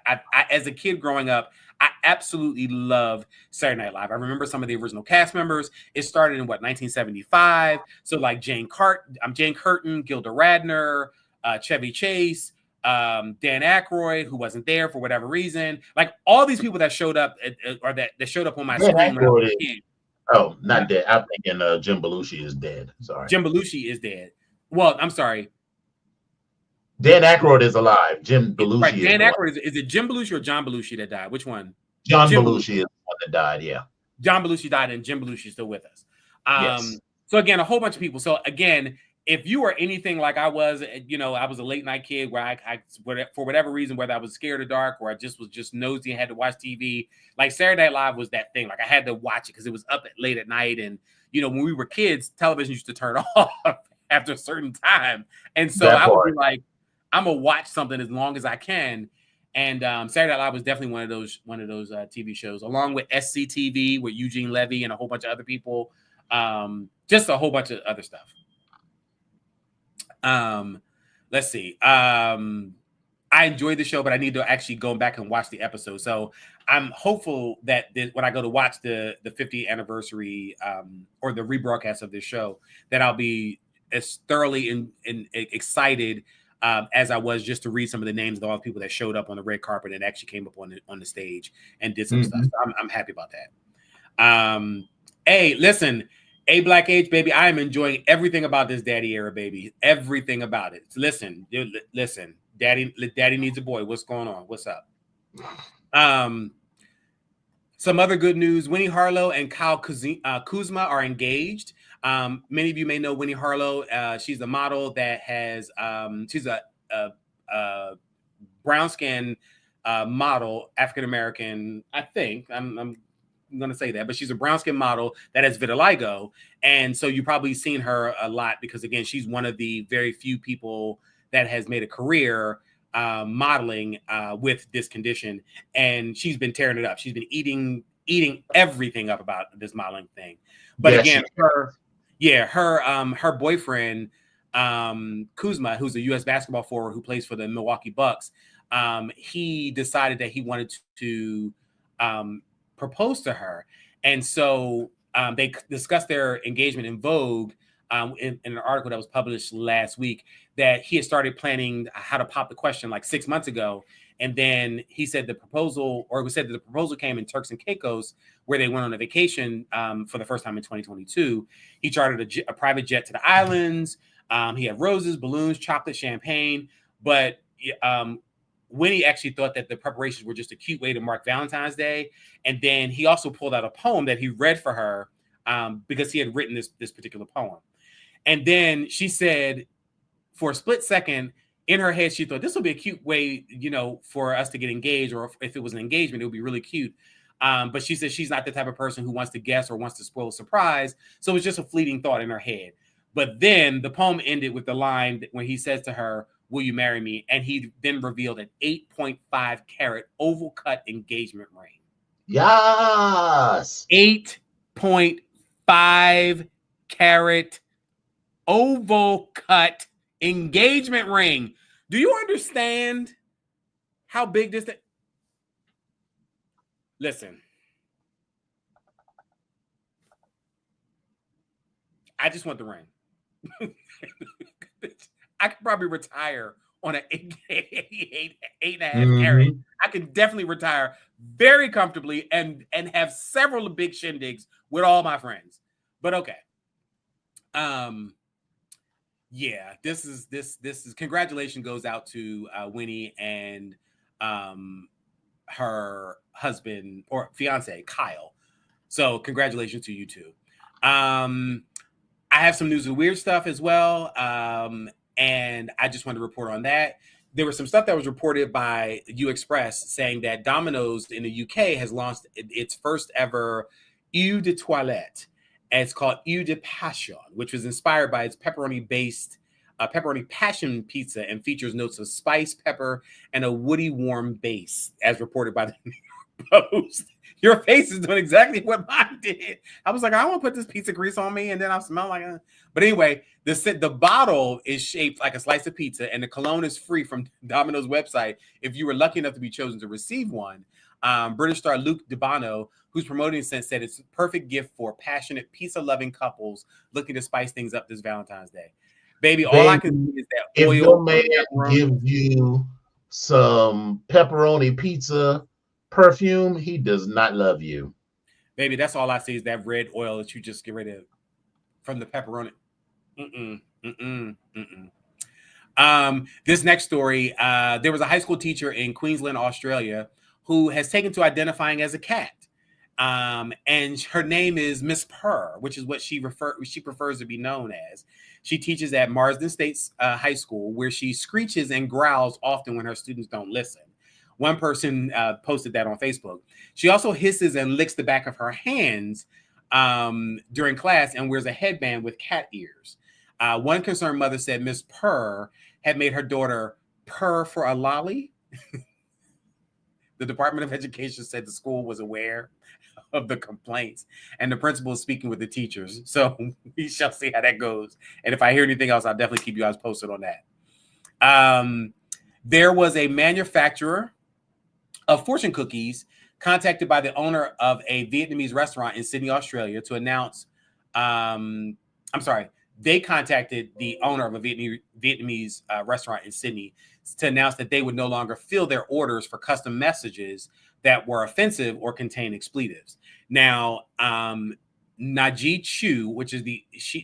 A: as a kid growing up, I absolutely loved Saturday Night Live. I remember some of the original cast members. It started in 1975. So like Jane Curtin, Gilda Radner, Chevy Chase, Dan Aykroyd, who wasn't there for whatever reason. Like all these people that showed up or that showed up on my screen when I was a kid.
B: Oh, not dead. I'm thinking Jim Belushi is dead. Sorry.
A: Jim Belushi is dead. Well, I'm sorry.
B: Dan Aykroyd is alive. Jim Belushi
A: right. Dan Aykroyd is it Jim Belushi or John Belushi that died? Which one?
B: John Belushi is the one that died, yeah.
A: John Belushi died and Jim Belushi is still with us.
B: Yes.
A: So again, a whole bunch of people. So again, if you were anything like I was, I was a late night kid where I for whatever reason, whether I was scared of dark or I was just nosy and had to watch TV, like Saturday Night Live was that thing. Like I had to watch it because it was up late at night. And, when we were kids, television used to turn off after a certain time. And so I would be like, I'm going to watch something as long as I can. And Saturday Night Live was definitely one of those TV shows, along with SCTV with Eugene Levy and a whole bunch of other people. Just a whole bunch of other stuff. Let's see. I enjoyed the show, but I need to actually go back and watch the episode. So I'm hopeful that when I go to watch the 50th anniversary or the rebroadcast of this show, that I'll be as thoroughly and excited as I was just to read some of the names of all the people that showed up on the red carpet and actually came up on the stage and did some stuff. So I'm happy about that. Hey, listen. Black Age, baby, I am enjoying everything about this daddy era, baby. Everything about it. Listen, daddy needs a boy. What's going on? What's up? Some other good news. Winnie Harlow and Kyle Kuzma are engaged. Many of you may know Winnie Harlow. She's a model that has, she's a brown skin model, African-American, I think. I'm going to say that, but she's a brown skin model that has vitiligo. And so you've probably seen her a lot because, again, she's one of the very few people that has made a career modeling with this condition. And she's been tearing it up. She's been eating everything up about this modeling thing. But again, her boyfriend, Kuzma, who's a U.S. basketball forward who plays for the Milwaukee Bucks, he decided that he wanted to propose to her. And so they discussed their engagement in Vogue in an article that was published last week, that he had started planning how to pop the question like 6 months ago. And then he said it was said that the proposal came in Turks and Caicos, where they went on a vacation for the first time in 2022. He chartered a private jet to the islands. He had roses, balloons, chocolate, champagne. But Winnie actually thought that the preparations were just a cute way to mark Valentine's Day. And then he also pulled out a poem that he read for her because he had written this particular poem. And then she said, for a split second, in her head, she thought this would be a cute way, for us to get engaged, or if it was an engagement, it would be really cute. But she said she's not the type of person who wants to guess or wants to spoil a surprise. So it was just a fleeting thought in her head. But then the poem ended with the line when he says to her, "Will you marry me?" And he then revealed an 8.5 carat oval cut engagement ring.
B: Yes.
A: 8.5 carat oval cut engagement ring. Do you understand how big this thing? Listen, I just want the ring. I could probably retire on an 8.5 carat. I could definitely retire very comfortably and have several big shindigs with all my friends. But okay. Yeah, this is congratulations goes out to Winnie and her husband or fiance Kyle. So congratulations to you two. I have some news and weird stuff as well. And I just wanted to report on that. There was some stuff that was reported by U Express saying that Domino's in the UK has launched its first ever eau de toilette. and it's called Eau de Passion, which was inspired by its pepperoni-based pepperoni passion pizza and features notes of spice, pepper, and a woody warm base, as reported by the New York Post. Your face is doing exactly what mine did. I was like, I want to put this pizza grease on me, and then I smell like a... But anyway, the bottle is shaped like a slice of pizza, and the cologne is free from Domino's website if you were lucky enough to be chosen to receive one. British star Luke DeBano, who's promoting the scent, said it's a perfect gift for passionate pizza-loving couples looking to spice things up this Valentine's Day. Baby, all I can see is that oil.
B: If your man gives you some pepperoni pizza perfume, he does not love you.
A: Baby, that's all I see is that red oil that you just get rid of from the pepperoni. This next story, there was a high school teacher in Queensland, Australia, who has taken to identifying as a cat. And her name is Miss Purr, which is what she prefers to be known as. She teaches at Marsden State High School, where she screeches and growls often when her students don't listen. One person posted that on Facebook. She also hisses and licks the back of her hands during class and wears a headband with cat ears. One concerned mother said Miss Purr had made her daughter purr for a lolly. The Department of Education said the school was aware of the complaints and the principal is speaking with the teachers. So we shall see how that goes. And if I hear anything else, I'll definitely keep you guys posted on that. There was a manufacturer of fortune cookies contacted by the owner of a Vietnamese restaurant in Sydney, Australia to announce, they contacted the owner of a Vietnamese restaurant in Sydney to announce that they would no longer fill their orders for custom messages that were offensive or contain expletives. Now, Najee Chu, which is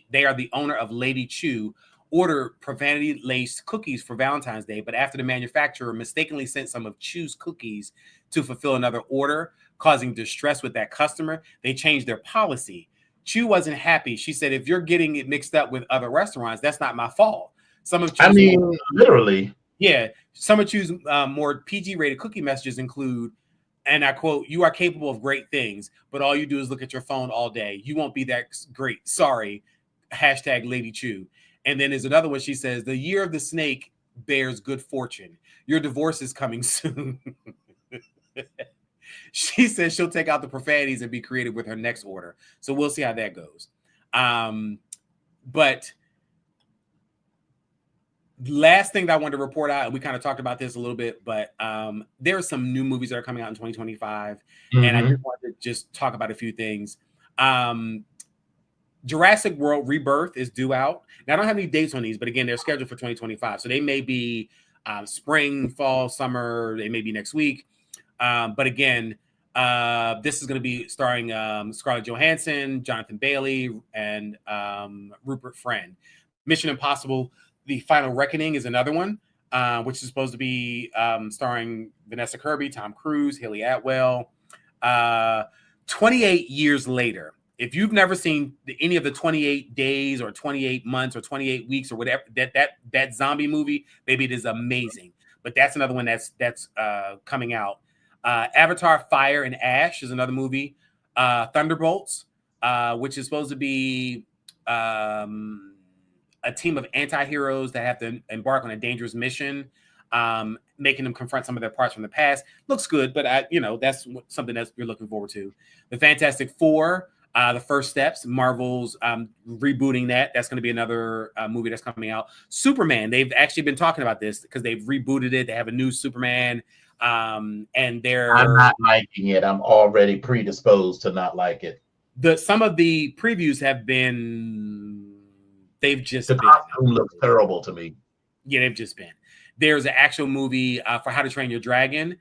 A: they are the owner of Lady Chu, ordered profanity-laced cookies for Valentine's Day, but after the manufacturer mistakenly sent some of Chu's cookies to fulfill another order, causing distress with that customer, they changed their policy. Chu wasn't happy. She said, if you're getting it mixed up with other restaurants, that's not my fault.
B: Literally.
A: Yeah. Some of Chu's more PG-rated cookie messages include, and I quote, "You are capable of great things, but all you do is look at your phone all day. You won't be that great. Sorry. Hashtag Lady Chu." And then there's another one. She says, "The year of the snake bears good fortune. Your divorce is coming soon." She says she'll take out the profanities and be creative with her next order. So we'll see how that goes. But last thing that I wanted to report out, and we kind of talked about this a little bit, but there are some new movies that are coming out in 2025. And I just wanted to just talk about a few things. Jurassic World Rebirth is due out. Now, I don't have any dates on these, but again, they're scheduled for 2025. So they may be spring, fall, summer. They may be next week. But again, this is going to be starring Scarlett Johansson, Jonathan Bailey, and Rupert Friend. Mission Impossible: The Final Reckoning is another one, which is supposed to be starring Vanessa Kirby, Tom Cruise, Haley Atwell. 28 years later. If you've never seen any of the 28 days or 28 months or 28 weeks or whatever, that zombie movie, baby, it is amazing. But that's another one that's coming out. Avatar: Fire and Ash is another movie. Thunderbolts, which is supposed to be a team of anti-heroes that have to embark on a dangerous mission, making them confront some of their parts from the past. Looks good, but that's something that you're looking forward to. The Fantastic Four, The First Steps, Marvel's rebooting that. That's going to be another movie that's coming out. Superman, they've actually been talking about this because they've rebooted it. They have a new Superman. And I'm
B: not liking it. I'm already predisposed to not like it.
A: Some of the previews have been, they've just
B: been. Costume looks terrible to me.
A: Yeah, they've just been. There's an actual movie for How to Train Your Dragon.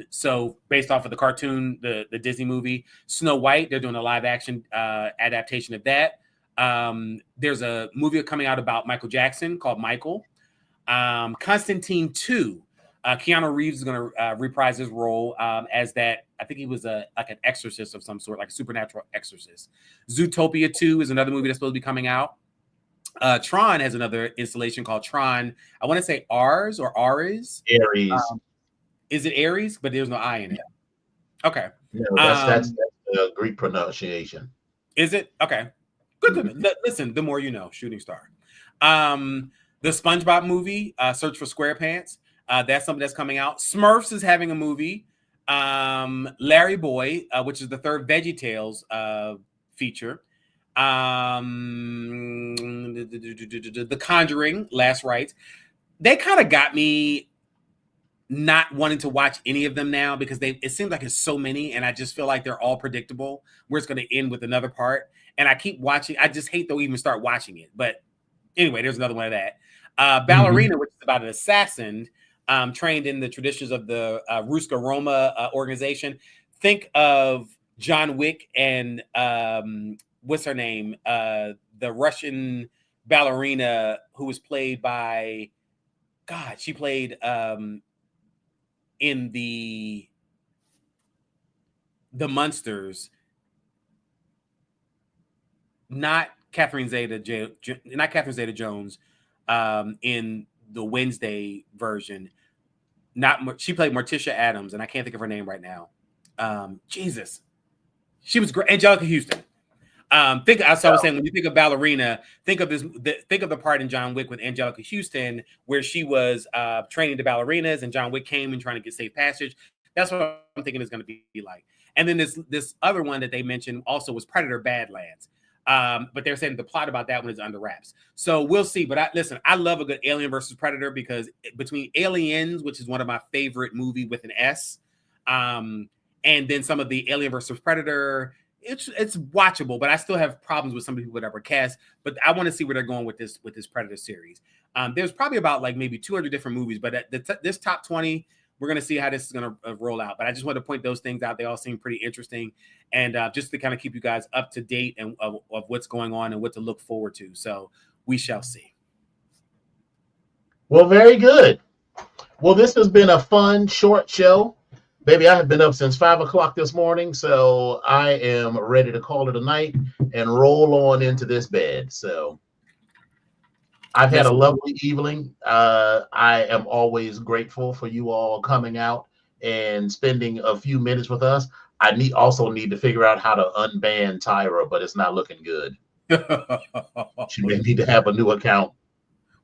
A: So based off of the cartoon, the Disney movie Snow White, they're doing a live action adaptation of that. There's a movie coming out about Michael Jackson called Michael. Constantine 2. Keanu Reeves is going to reprise his role as that. I think he was like an exorcist of some sort, like a supernatural exorcist. Zootopia 2 is another movie that's supposed to be coming out. Tron has another installation called Tron. I want to say Ars or Ares.
B: Aries.
A: Is it Aries? But there's no I in it. Okay.
B: No, that's the Greek pronunciation.
A: Is it? Okay. Good to know. Listen, the more you know, shooting star. The SpongeBob movie, Search for SquarePants. That's something that's coming out. Smurfs is having a movie. Larry Boy, which is the third VeggieTales feature. The Conjuring, Last Rites. They kind of got me not wanting to watch any of them now because it seems like it's so many, and I just feel like they're all predictable where it's going to end with another part. And I keep watching. I just hate to even start watching it. But anyway, there's another one of that. Ballerina, which is about an assassin trained in the traditions of the Ruska Roma organization. Think of John Wick and what's her name? The Russian ballerina who was played by, God, she played in the Munsters. Not Catherine Zeta-Jones in the Wednesday version. She played Morticia Adams, and I can't think of her name right now. Jesus, she was great. Angelica Houston. I was saying, when you think of ballerina, think of the part in John Wick with Angelica Houston where she was training the ballerinas, and John Wick came and trying to get safe passage. That's what I'm thinking it's going to be like. And then this other one that they mentioned also was Predator Badlands. But they're saying the plot about that one is under wraps. So we'll see. But listen, I love a good Alien versus Predator, because between Aliens, which is one of my favorite movie with an S, and then some of the Alien versus Predator, it's watchable, but I still have problems with some of the people that were cast. But I want to see where they're going with this Predator series. There's probably about like maybe 200 different movies, but this top 20, we're going to see how this is going to roll out. But I just want to point those things out. They all seem pretty interesting. And just to kind of keep you guys up to date and of what's going on and what to look forward to. So we shall see.
B: Well, very good. Well, this has been a fun, short show. Baby, I have been up since 5 o'clock this morning, so I am ready to call it a night and roll on into this bed. So I've had a lovely evening. I am always grateful for you all coming out and spending a few minutes with us. I also need to figure out how to unban Tyra, but it's not looking good. She may need to have a new account.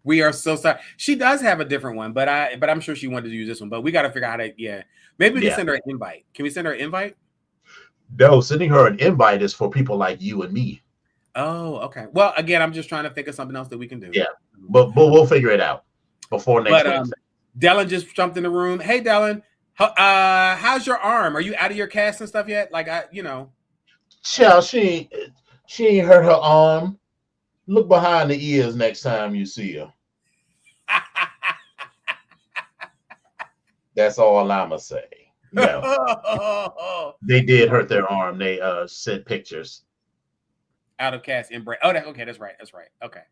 A: We are so sorry. She does have a different one, but I'm sure she wanted to use this one. But we got to figure out how to. Maybe we can send her an invite. Can we send her an invite?
B: No, sending her an invite is for people like you and me.
A: Oh, okay. Well, again, I'm just trying to think of something else that we can do.
B: Yeah, but we'll figure it out before next Wednesday.
A: Dylan just jumped in the room. Hey, Dylan, how's your arm? Are you out of your cast and stuff yet? Like,
B: Child, she ain't hurt her arm. Look behind the ears next time you see her. That's all I'ma say. No. They did hurt their arm. They sent pictures.
A: Out of cast embrace. Oh, that's right. Okay.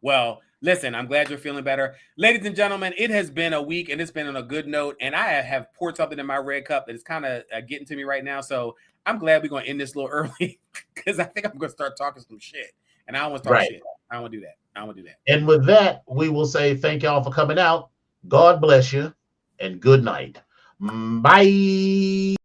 A: Well, listen, I'm glad you're feeling better. Ladies and gentlemen, it has been a week, and it's been on a good note. And I have poured something in my red cup that is kind of getting to me right now. So I'm glad we're going to end this a little early, because I think I'm going to start talking some shit. And I don't want to talk shit. I don't want to do that.
B: And with that, we will say thank y'all for coming out. God bless you, and good night. Bye.